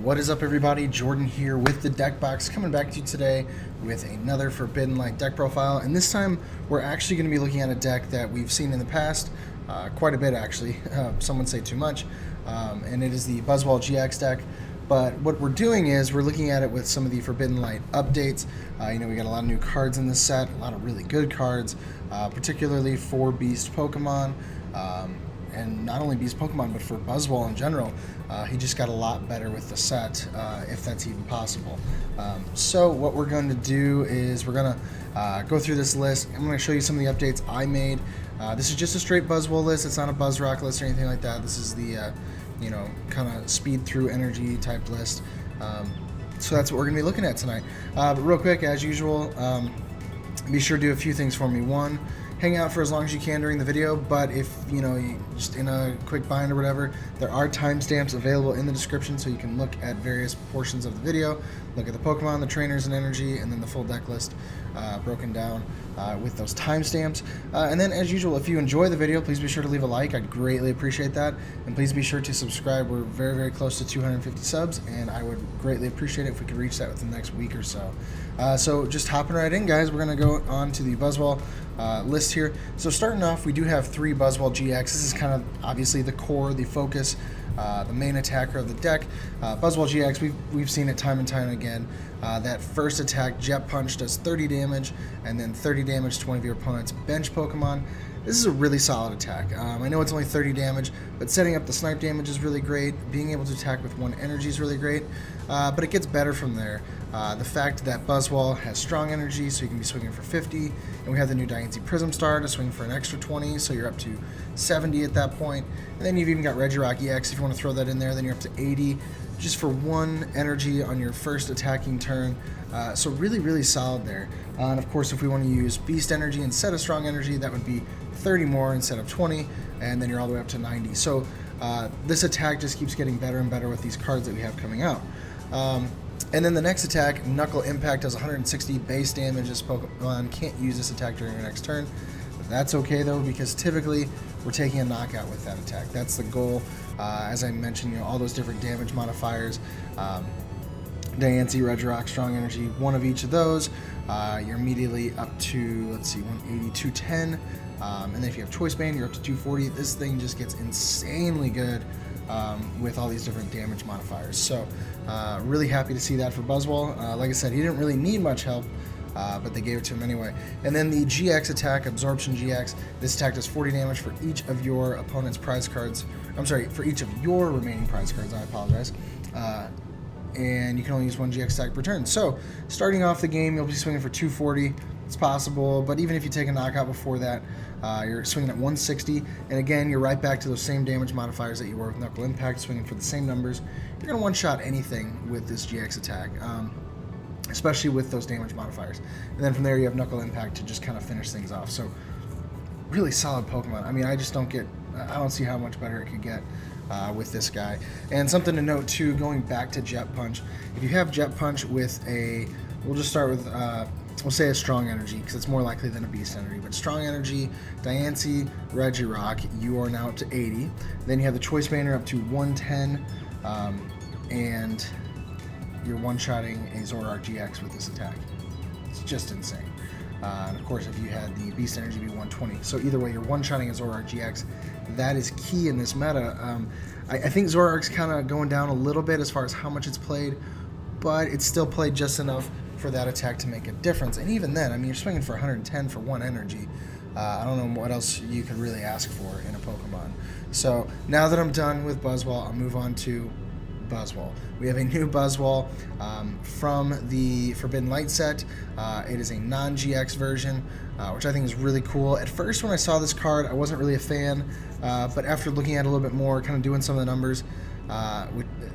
What is up, everybody? Jordan here with the Deck Box, coming back to you today with another Forbidden Light deck profile. And this time we're actually going to be looking at a deck that we've seen in the past, quite a bit actually. Some would say too much. And it is the Buzzwole GX deck. But what we're doing is we're looking at it with some of the Forbidden Light updates. We got a lot of new cards in this set, a lot of really good cards, particularly for Beast Pokemon. And not only Beast Pokemon, but for Buzzwole in general. He just got a lot better with the set, if that's even possible. So what we're going to do is we're going to go through this list. I'm going to show you some of the updates I made. This is just a straight Buzzwole list. It's not a Buzzrock list or anything like that. This is the, kind of speed through energy type list. So that's what we're going to be looking at tonight. But real quick, as usual, be sure to do a few things for me. One, hang out for as long as you can during the video, but if you just in a quick bind or whatever, there are timestamps available in the description, so you can look at various portions of the video, look at the Pokemon, the trainers, and energy, and then the full deck list broken down with those timestamps. And then, as usual, if you enjoy the video, please be sure to leave a like. I'd greatly appreciate that, and please be sure to subscribe. We're very, very close to 250 subs, and I would greatly appreciate it if we could reach that within the next week or so. So just hopping right in, guys, we're going to go on to the Buzzwole list here. So starting off, we do have 3 Buzzwole GX. This is kind of obviously the core, the focus, the main attacker of the deck. Buzzwole GX, we've seen it time and time again. That first attack, Jet Punch, does 30 damage, and then 30 damage to one of your opponent's bench Pokemon. This is a really solid attack. I know it's only 30 damage, but setting up the snipe damage is really great. Being able to attack with 1 energy is really great, but it gets better from there. The fact that Buzzwole has strong energy, so you can be swinging for 50, and we have the new Diancie Prism Star to swing for an extra 20, so you're up to 70 at that point. And then you've even got Regirock EX if you want to throw that in there, then you're up to 80, just for 1 energy on your first attacking turn. So really, really solid there. And of course, if we want to use Beast Energy instead of Strong Energy, that would be 30 more instead of 20, and then you're all the way up to 90. So this attack just keeps getting better and better with these cards that we have coming out. And then the next attack, Knuckle Impact, does 160 base damage. This Pokemon can't use this attack during your next turn. That's okay though, because typically we're taking a knockout with that attack. That's the goal. As I mentioned, all those different damage modifiers. Diancie, Regirock, Strong Energy, one of each of those. You're immediately up to, 180, 210. And then if you have Choice Band, you're up to 240. This thing just gets insanely good with all these different damage modifiers. So really happy to see that for Buzzwole. Like I said, he didn't really need much help, but they gave it to him anyway. And then the GX attack, Absorption GX, this attack does 40 damage for each of your opponent's prize cards. I'm sorry, for each of your remaining prize cards, I apologize. And you can only use 1 GX attack per turn. So starting off the game, you'll be swinging for 240. It's possible, but even if you take a knockout before that, you're swinging at 160, and again, you're right back to those same damage modifiers that you were with Knuckle Impact, swinging for the same numbers. You're going to one-shot anything with this GX attack, especially with those damage modifiers. And then from there, you have Knuckle Impact to just kind of finish things off. So really solid Pokemon. I mean, I don't see how much better it could get with this guy. And something to note too, going back to Jet Punch, if you have Jet Punch with we'll just start with we'll say a Strong Energy, because it's more likely than a Beast Energy, but Strong Energy, Diancie, Regirock, you are now up to 80. Then you have the Choice Banner up to 110, and you're one-shotting a Zoroark GX with this attack. It's just insane. And of course, if you had the Beast Energy, be 120. So either way, you're one-shotting a Zoroark GX. That is key in this meta. I think Zoroark's kind of going down a little bit as far as how much it's played, but it's still played just enough for that attack to make a difference. And even then, I mean, you're swinging for 110 for 1 energy. I don't know what else you could really ask for in a Pokemon. So now that I'm done with Buzzwole, I'll move on to Buzzwole. We have a new Buzzwole from the Forbidden Light set. It is a non-GX version, which I think is really cool. At first, when I saw this card, I wasn't really a fan, but after looking at it a little bit more, kind of doing some of the numbers,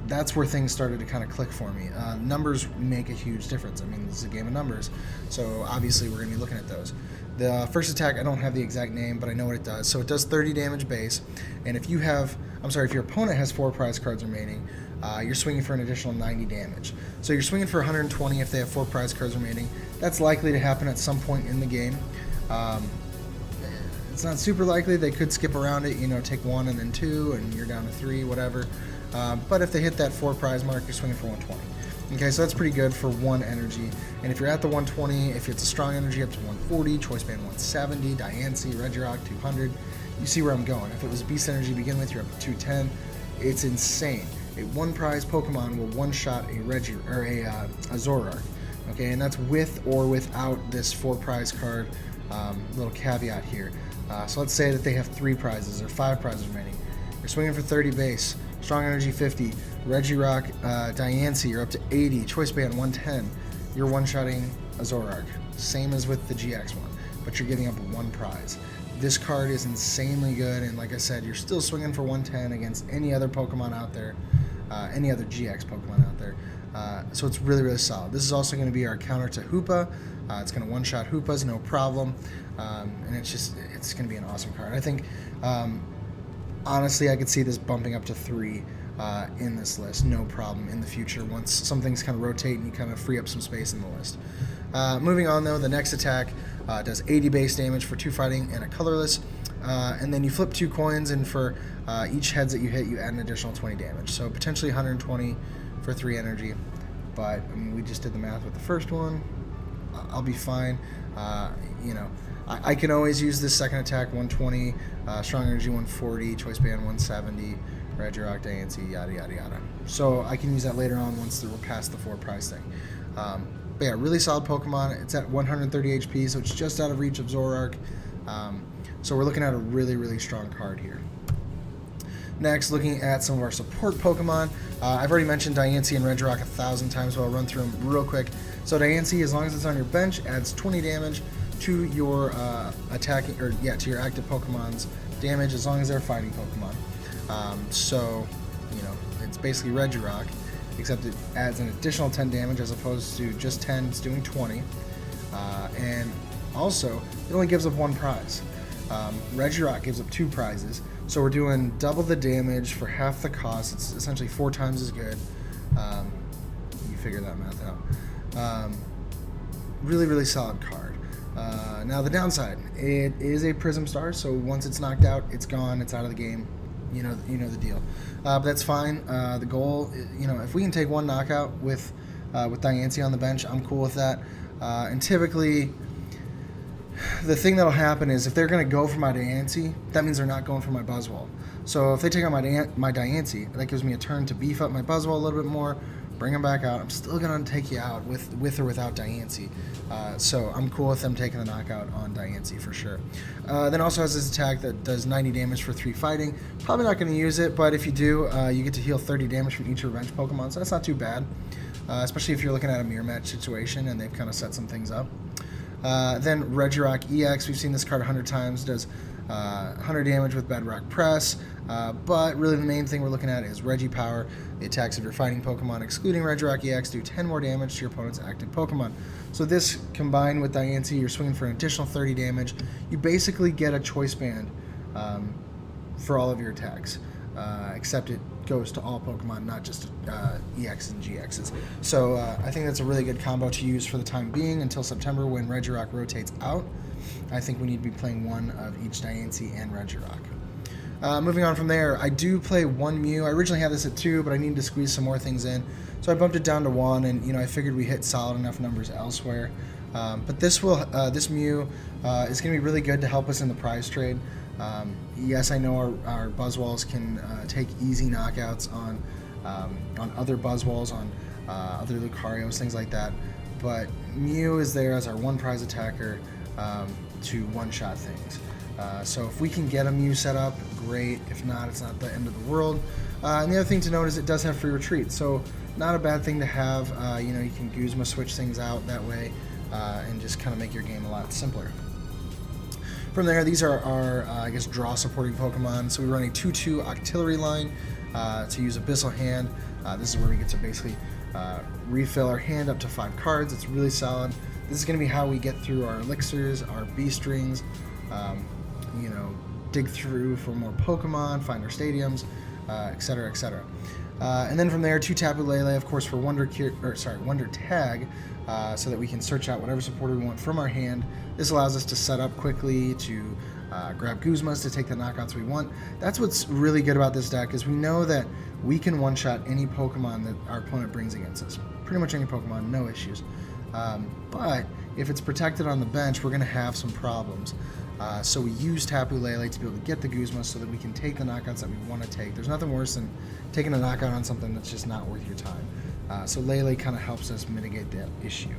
that's where things started to kind of click for me. Numbers make a huge difference. I mean, this is a game of numbers, so obviously we're going to be looking at those. The first attack, I don't have the exact name, but I know what it does. So it does 30 damage base, and if your opponent has 4 prize cards remaining, you're swinging for an additional 90 damage. So you're swinging for 120 if they have 4 prize cards remaining. That's likely to happen at some point in the game. It's not super likely. They could skip around it, take 1 and then 2, and you're down to 3, whatever. But if they hit that 4 prize mark, you're swinging for 120. Okay, so that's pretty good for 1 energy. And if you're at the 120, if it's a strong energy, up to 140, choice band 170, Diancie, Regirock 200. You see where I'm going. If it was beast energy to begin with, you're up to 210. It's insane. A 1 prize Pokemon will one-shot a Zoroark. Okay, and that's with or without this 4 prize card. Little caveat here. So let's say that they have 3 prizes or 5 prizes remaining. You're swinging for 30 base, strong energy 50, Regirock, Diancie, you're up to 80, choice band 110. You're one-shotting a Zoroark, same as with the GX one, but you're giving up 1 prize. This card is insanely good, and like I said, you're still swinging for 110 against any other Pokemon out there, any other GX Pokemon out there. So it's really, really solid. This is also going to be our counter to Hoopa. It's going to one-shot Hoopas, no problem, and it's going to be an awesome card. I think, honestly, I could see this bumping up to 3 in this list, no problem in the future once some things kind of rotate and you kind of free up some space in the list. Moving on though, the next attack does 80 base damage for 2 fighting and a colorless, and then you flip 2 coins, and for each heads that you hit, you add an additional 20 damage. So potentially 120 for 3 energy, but I mean, we just did the math with the first one. I'll be fine. I can always use this second attack, 120, strong energy 140, choice band 170, Regirock, Diancie, yada yada yada. So I can use that later on once we're past the 4 prize thing. But yeah, really solid Pokemon. It's at 130 HP, so it's just out of reach of Zoroark. So we're looking at a really, really strong card here. Next, looking at some of our support Pokemon. I've already mentioned Diancie and Regirock 1,000 times, so I'll run through them real quick. So Diancie, as long as it's on your bench, adds 20 damage to your to your active Pokemon's damage, as long as they're fighting Pokemon. It's basically Regirock, except it adds an additional 10 damage as opposed to just 10. It's doing 20, and also it only gives up 1 prize. Regirock gives up 2 prizes, so we're doing double the damage for half the cost. It's essentially 4 times as good. You figure that math out. Really, really solid card. Now the downside, it is a Prism Star, so once it's knocked out, it's gone. It's out of the game. You know the deal. But that's fine. The goal, if we can take 1 knockout with Diancie on the bench, I'm cool with that. And typically, the thing that'll happen is if they're going to go for my Diancie, that means they're not going for my Buzzwole. So if they take out my Diancie, that gives me a turn to beef up my Buzzwole a little bit more, bring them back out. I'm still going to take you out with or without Diancie. So I'm cool with them taking the knockout on Diancie for sure. Then also has this attack that does 90 damage for 3 fighting. Probably not going to use it, but if you do, you get to heal 30 damage from each revenge Pokemon, so that's not too bad. Especially if you're looking at a mirror match situation and they've kind of set some things up. Then Regirock EX, we've seen this card 100 times, does 100 damage with Bedrock Press, but really the main thing we're looking at is Regipower. The attacks of your fighting Pokemon, excluding Regirock EX, do 10 more damage to your opponent's active Pokemon. So this, combined with Diancie, you're swinging for an additional 30 damage. You basically get a choice band for all of your attacks, except it goes to all Pokemon, not just EX and GXs. So I think that's a really good combo to use for the time being until September when Regirock rotates out. I think we need to be playing 1 of each Diancie and Regirock. Moving on from there, I do play 1 Mew. I originally had this at 2, but I needed to squeeze some more things in. So I bumped it down to 1, and I figured we hit solid enough numbers elsewhere. But this Mew is going to be really good to help us in the prize trade. Yes, I know our Buzzwoles can take easy knockouts on other Buzzwoles, on other Lucarios, things like that. But Mew is there as our 1 prize attacker to one-shot things. So if we can get a Mew set up, great. If not, it's not the end of the world. And the other thing to note is it does have free retreat, so not a bad thing to have. You can Guzma switch things out that way and just kind of make your game a lot simpler. From there, these are our, draw supporting Pokemon. So we run a 2-2 Octillery line to use Abyssal Hand. This is where we get to basically refill our hand up to 5 cards. It's really solid. This is going to be how we get through our elixirs, our B-strings, dig through for more Pokemon, find our stadiums, etc., etc. And then from there, 2 Tapu Lele, of course, for Wonder Tag, so that we can search out whatever supporter we want from our hand. This allows us to set up quickly, to grab Guzmas to take the knockouts we want. That's what's really good about this deck, is we know that we can one-shot any Pokemon that our opponent brings against us. Pretty much any Pokemon, no issues. But if it's protected on the bench, we're going to have some problems. So we use Tapu Lele to be able to get the Guzma so that we can take the knockouts that we want to take. There's nothing worse than taking a knockout on something that's just not worth your time. So Lele kind of helps us mitigate that issue.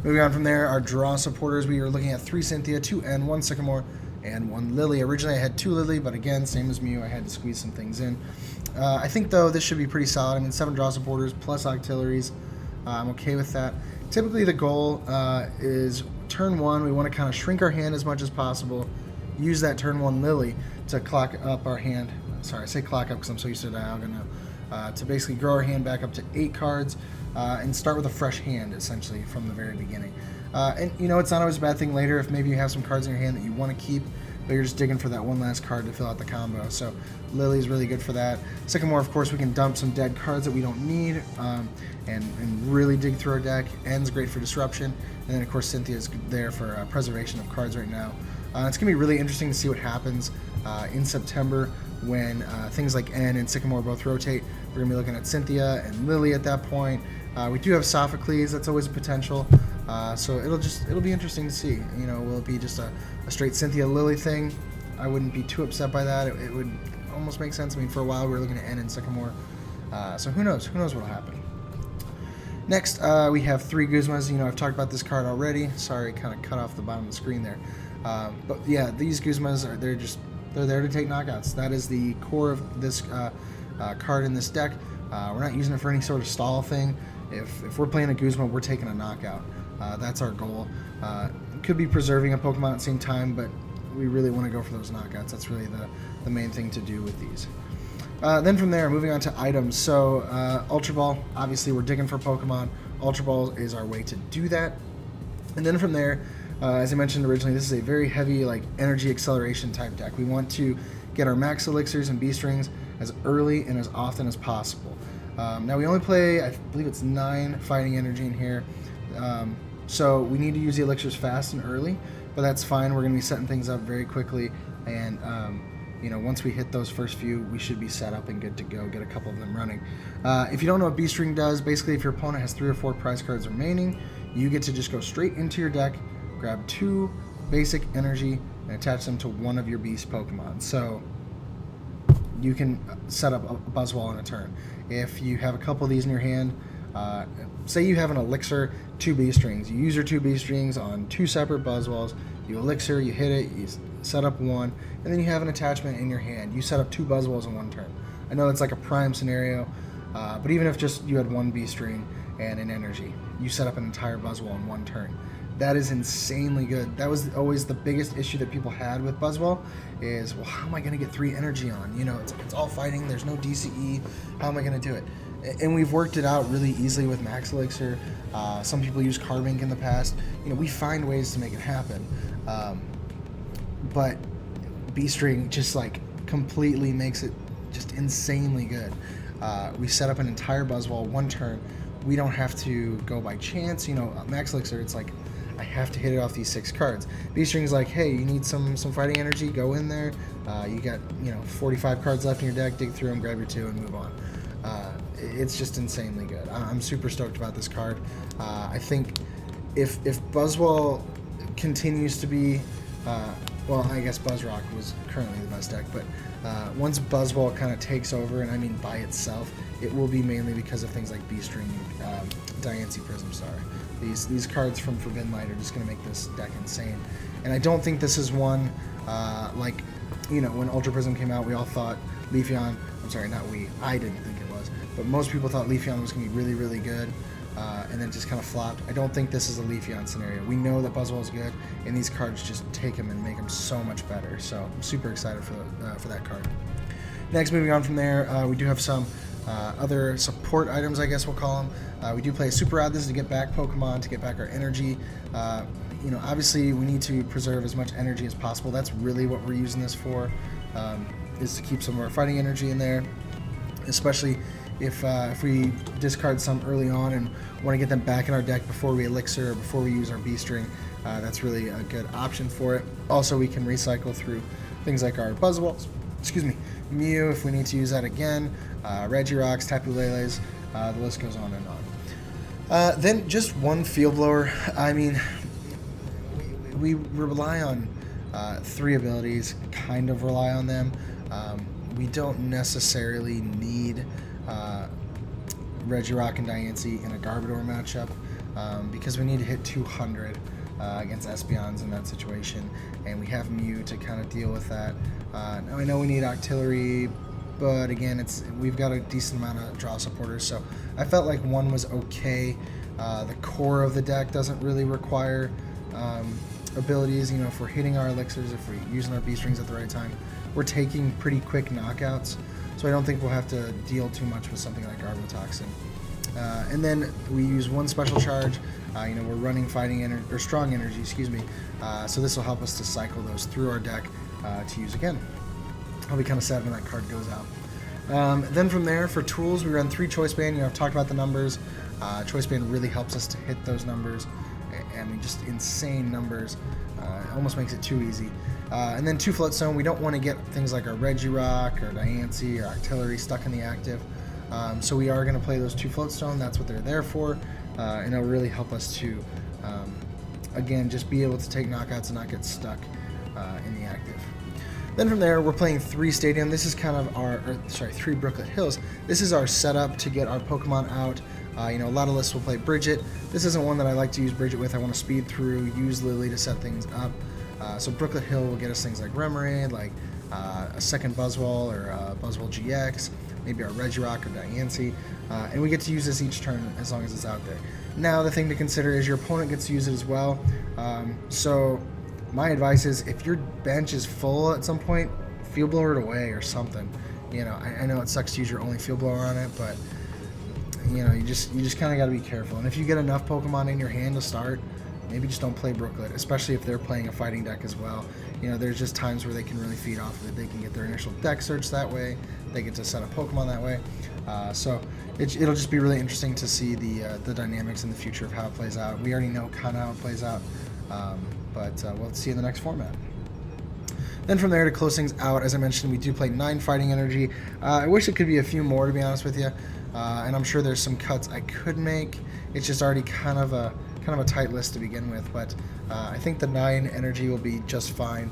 Moving on from there, our draw supporters, we are looking at 3 Cynthia, 2 N, 1 Sycamore, and 1 Lily. Originally I had 2 Lily, but again, same as Mew, I had to squeeze some things in. I think, though, this should be pretty solid. I mean, 7 draw supporters plus auxiliaries. I'm okay with that. Typically the goal is turn 1, we want to kind of shrink our hand as much as possible, use that turn 1 Lily to clock up our hand. Sorry, I say clock up because I'm so used to Dialga now. To basically grow our hand back up to 8 cards and start with a fresh hand, essentially, from the very beginning. And, you know, it's not always a bad thing later if maybe you have some cards in your hand that you want to keep, but you're just digging for that one last card to fill out the combo. So Lily's really good for that. Sycamore, of course, we can dump some dead cards that we don't need and really dig through our deck. N's great for disruption. And then, of course, Cynthia's there for preservation of cards right now. It's going to be really interesting to see what happens in September when things like N and Sycamore both rotate. We're going to be looking at Cynthia and Lily at that point. We do have Sophocles. That's always a potential. So it'll be interesting to see. You know, will it be just a straight Cynthia Lily thing? I wouldn't be too upset by that. It would almost make sense. I mean, for a while we were looking at N and Sycamore. So who knows? Who knows what'll happen? Next, we have 3 Guzmas. You know, I've talked about this card already. Sorry, kind of cut off the bottom of the screen there. But yeah, these Guzmas they're there to take knockouts. That is the core of this card in this deck. We're not using it for any sort of stall thing. If we're playing a Guzma, we're taking a knockout. That's our goal. Could be preserving a Pokemon at the same time, but we really want to go for those knockouts. That's really the main thing to do with these. Then from there, moving on to items. So Ultra Ball, obviously we're digging for Pokemon. Ultra Ball is our way to do that. And then from there, as I mentioned originally, this is a very heavy energy acceleration type deck. We want to get our max elixirs and B-strings as early and as often as possible. Now we only play, I believe it's 9 fighting energy in here. So we need to use the elixirs fast and early, but that's fine. We're going to be setting things up very quickly, and you know, once we hit those first few, we should be set up and good to go, get a couple of them running. If you don't know what B-string does, basically if your opponent has 3 or 4 prize cards remaining, you get to just go straight into your deck, grab 2 basic energy, and attach them to one of your beast Pokemon. So you can set up a Buzzwole in a turn. If you have a couple of these in your hand, say you have an elixir, 2 B-strings. You use your 2 B-strings on 2 separate Buzzwoles. You elixir, you hit it, you set up 1, and then you have an attachment in your hand. You set up 2 Buzzwoles in 1 turn. I know it's like a prime scenario, but even if just you had 1 B-string and an energy, you set up an entire Buzzwole in 1 turn. That is insanely good. That was always the biggest issue that people had with Buzzwole is, well, how am I going to get 3 energy on? You know, it's all fighting. There's no DCE. How am I going to do it? And we've worked it out really easily with Max Elixir. Some people use Carbink in the past. You know, we find ways to make it happen. But B-String just completely makes it just insanely good. We set up an entire Buzzwole 1 turn. We don't have to go by chance. You know, Max Elixir, it's like, I have to hit it off these 6 cards. B-String's like, hey, you need some fighting energy, go in there. You got, 45 cards left in your deck, dig through them, grab your 2, and move on. It's just insanely good. I'm super stoked about this card. I think if Buzzwole continues to be, well, I guess Buzzrock was currently the best deck, but once Buzzwole kind of takes over, and I mean by itself, it will be mainly because of things like B-String and Diancie Prism Star. These cards from Forbidden Light are just going to make this deck insane. And I don't think this is one, when Ultra Prism came out, we all thought Leafeon, I'm sorry, not we, I didn't think it was, but most people thought Leafeon was going to be really, really good, and then just kind of flopped. I don't think this is a Leafeon scenario. We know that Buzzwole is good, and these cards just take him and make him so much better. So I'm super excited for that card. Next, moving on from there, we do have some other support items, I guess we'll call them. We do play a Super Rod. This is to get back Pokemon, to get back our energy. Obviously we need to preserve as much energy as possible. That's really what we're using this for, is to keep some of our fighting energy in there, especially if we discard some early on and want to get them back in our deck before we elixir or before we use our B-string. that's really a good option for it. Also, we can recycle through things like our Buzzwole, Mew if we need to use that again, Regirocks, Tapu Leles, the list goes on and on. Then just one field blower. I mean, we rely on 3 abilities, kind of rely on them. We don't necessarily need Regirock and Diancie in a Garbodor matchup because we need to hit 200 against Espeons in that situation, and we have Mew to kind of deal with that. Now I know we need Octillery, but again, we've got a decent amount of draw supporters, so I felt like 1 was okay. The core of the deck doesn't really require abilities. You know, if we're hitting our elixirs, if we're using our B-strings at the right time, we're taking pretty quick knockouts, so I don't think we'll have to deal too much with something like Garbotoxin. And then we use 1 special charge. You know, we're running fighting energy or strong energy, so this will help us to cycle those through our deck to use again. I'll be kind of sad when that card goes out. Then from there, for tools, we run 3 Choice Band. You know, I've talked about the numbers. Choice Band really helps us to hit those numbers. I mean, just insane numbers. It almost makes it too easy. And then 2 Floatstone. We don't want to get things like our Regirock or Diancie or Octillery stuck in the active. So we are going to play those 2 Floatstone. That's what they're there for. And it'll really help us to, again, just be able to take knockouts and not get stuck in the active. Then from there, we're playing 3 Stadium. This is kind of 3 Brooklet Hills. This is our setup to get our Pokemon out. You know, a lot of lists will play Bridget. This isn't one that I like to use Bridget with. I want to speed through, use Lily to set things up. So Brooklet Hill will get us things like Remoraid, like a second Buzzwole or Buzzwole GX, maybe our Regirock or Diancie, and we get to use this each turn as long as it's out there. Now the thing to consider is your opponent gets to use it as well. So my advice is if your bench is full at some point, field blower it away or something. You know, I know it sucks to use your only field blower on it, but you know, you just kind of got to be careful. And if you get enough Pokemon in your hand to start, maybe just don't play Brooklet, especially if they're playing a fighting deck as well. You know, there's just times where they can really feed off of it. They can get their initial deck search that way. They get to set up Pokemon that way. So it'll just be really interesting to see the dynamics in the future of how it plays out. We already know kind of how it plays out, but we'll see in the next format. Then from there, to close things out, as I mentioned, we do play 9 Fighting Energy. I wish it could be a few more, to be honest with you, and I'm sure there's some cuts I could make. It's just already kind of a tight list to begin with, but I think the 9 energy will be just fine.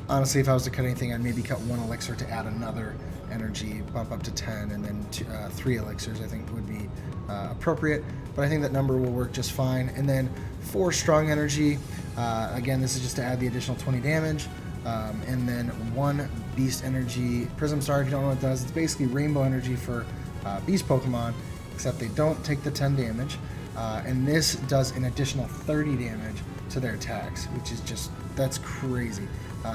Honestly, if I was to cut anything, I'd maybe cut 1 elixir to add another energy, bump up to 10, and then 3 elixirs I think would be appropriate, but I think that number will work just fine. And then 4 strong energy, again, this is just to add the additional 20 damage, and then 1 beast energy Prism Star. If you don't know what it does, it's basically rainbow energy for beast Pokemon, except they don't take the 10 damage. And this does an additional 30 damage to their attacks, which is just, that's crazy.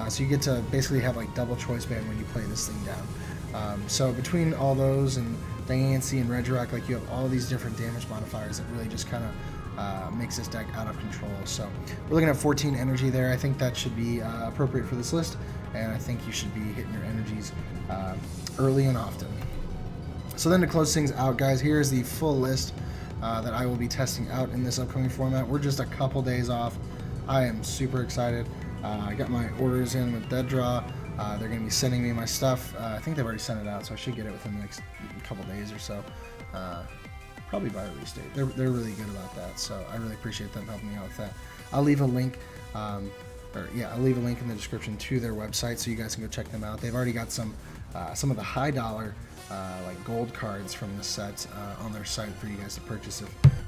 So you get to basically have like double Choice Band when you play this thing down. So between all those and Diancie and Regirock, like you have all these different damage modifiers that really just kind of makes this deck out of control. So we're looking at 14 energy there. I think that should be appropriate for this list, and I think you should be hitting your energies early and often. So then to close things out, guys, here's the full list that I will be testing out in this upcoming format. We're just a couple days off. I am super excited. I got my orders in with Dead Draw. They're going to be sending me my stuff. I think they've already sent it out, so I should get it within the next couple days or so. Probably by release date. They're really good about that, so I really appreciate them helping me out with that. I'll leave a link, I'll leave a link in the description to their website so you guys can go check them out. They've already got some of the high dollar like gold cards from the set on their site for you guys to purchase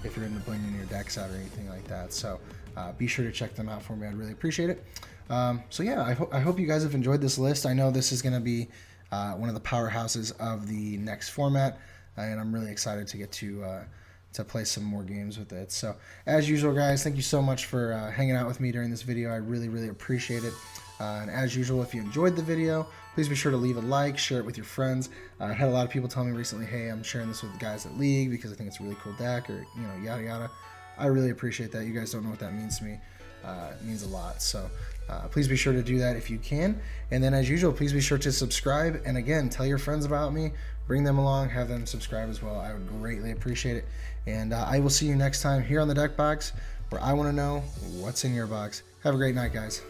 if you're into bringing your decks out or anything like that. So be sure to check them out for me. I'd really appreciate it. So yeah, I hope you guys have enjoyed this list. I know this is going to be one of the powerhouses of the next format, and I'm really excited to get to play some more games with it. So as usual, guys, thank you so much for hanging out with me during this video. I really appreciate it. And as usual, if you enjoyed the video, please be sure to leave a like, share it with your friends. I had a lot of people tell me recently, hey, I'm sharing this with the guys at League because I think it's a really cool deck, or yada yada. I really appreciate that. You guys don't know what that means to me. It means a lot. So please be sure to do that if you can. And then as usual, please be sure to subscribe. And again, tell your friends about me. Bring them along. Have them subscribe as well. I would greatly appreciate it. And I will see you next time here on the Deck Box. where I want to know what's in your box. Have a great night, guys.